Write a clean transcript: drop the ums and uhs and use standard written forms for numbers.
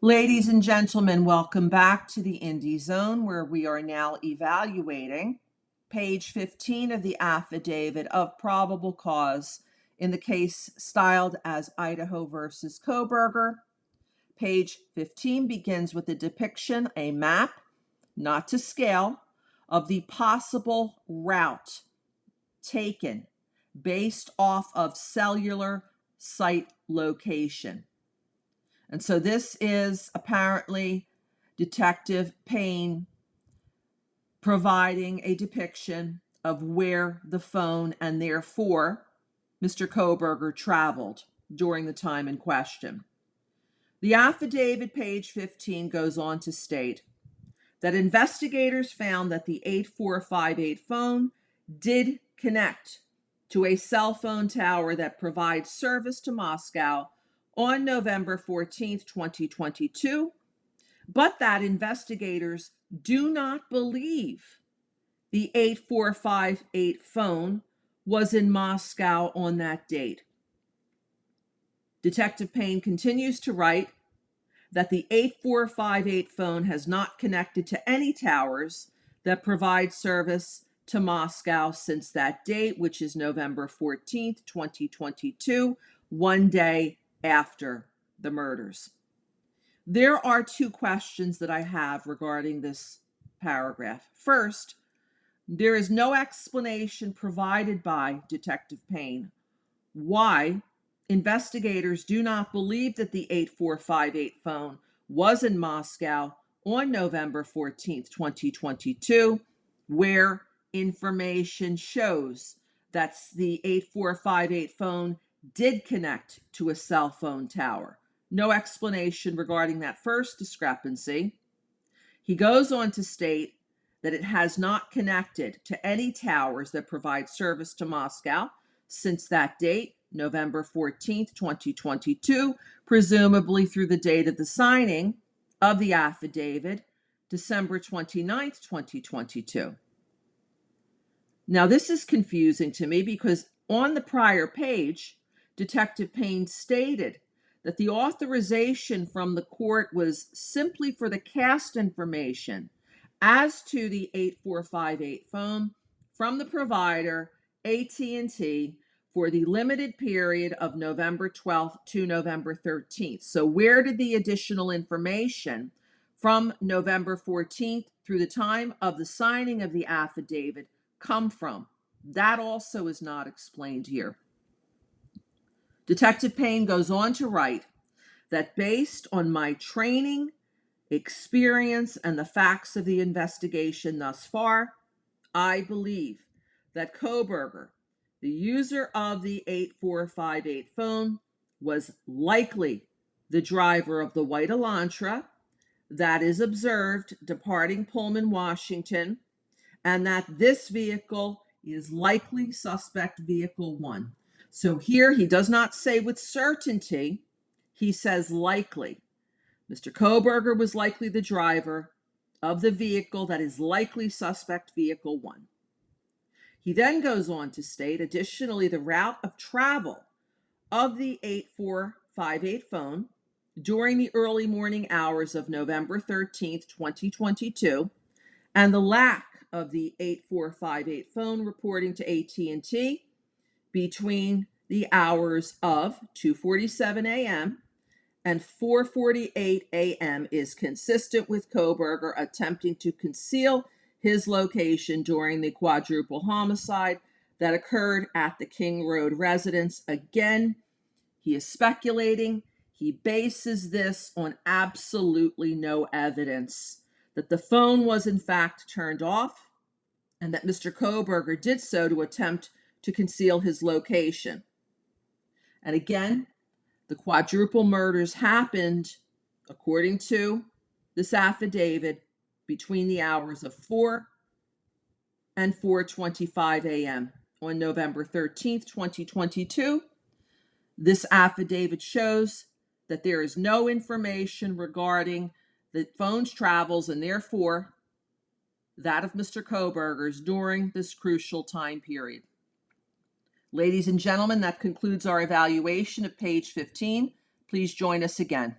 Ladies and gentlemen, welcome back to the Indie Zone, where we are now evaluating page 15 of the Affidavit of Probable Cause in the case styled as Idaho versus Kohberger. Page 15 begins with a depiction, a map, not to scale, of the possible route taken based off of cellular site location. And so this is apparently Detective Payne providing a depiction of where the phone and therefore Mr. Kohberger traveled during the time in question. The affidavit, page 15, goes on to state that investigators found that the 8458 phone did connect to a cell phone tower that provides service to Moscow on November 14th, 2022, but that investigators do not believe the 8458 phone was in Moscow on that date. Detective Payne continues to write that the 8458 phone has not connected to any towers that provide service to Moscow since that date, which is November 14th, 2022, one day after the murders. There are two questions that I have regarding this paragraph. First, there is no explanation provided by Detective Payne why investigators do not believe that the 8458 phone was in Moscow on November 14th, 2022, where information shows that the 8458 phone did connect to a cell phone tower. No explanation regarding that first discrepancy. He goes on to state that it has not connected to any towers that provide service to Moscow since that date, November 14th, 2022, presumably through the date of the signing of the affidavit, December 29th, 2022. Now, this is confusing to me because on the prior page, Detective Payne stated that the authorization from the court was simply for the cast information as to the 8458 phone from the provider, AT&T, for the limited period of November 12th to November 13th. So where did the additional information from November 14th through the time of the signing of the affidavit come from? That also is not explained here. Detective Payne goes on to write that based on my training, experience, and the facts of the investigation thus far, I believe that Kohberger, the user of the 8458 phone, was likely the driver of the white Elantra that is observed departing Pullman, Washington, and that this vehicle is likely suspect vehicle 1. So here he does not say with certainty, he says likely. Mr. Kohberger was likely the driver of the vehicle that is likely suspect vehicle 1. He then goes on to state, additionally, the route of travel of the 8458 phone during the early morning hours of November 13th, 2022, and the lack of the 8458 phone reporting to AT&T between the hours of 2:47 a.m. and 4:48 a.m. is consistent with Kohberger attempting to conceal his location during the quadruple homicide that occurred at the King Road residence. Again, he is speculating. He bases this on absolutely no evidence that the phone was in fact turned off and that Mr. Kohberger did so to attempt to conceal his location. And again, the quadruple murders happened, according to this affidavit, between the hours of 4 and 4:25 a.m. on November 13th, 2022. This affidavit shows that there is no information regarding the phone's travels and therefore that of Mr. Kohberger's during this crucial time period. Ladies and gentlemen, that concludes our evaluation of page 15. Please join us again.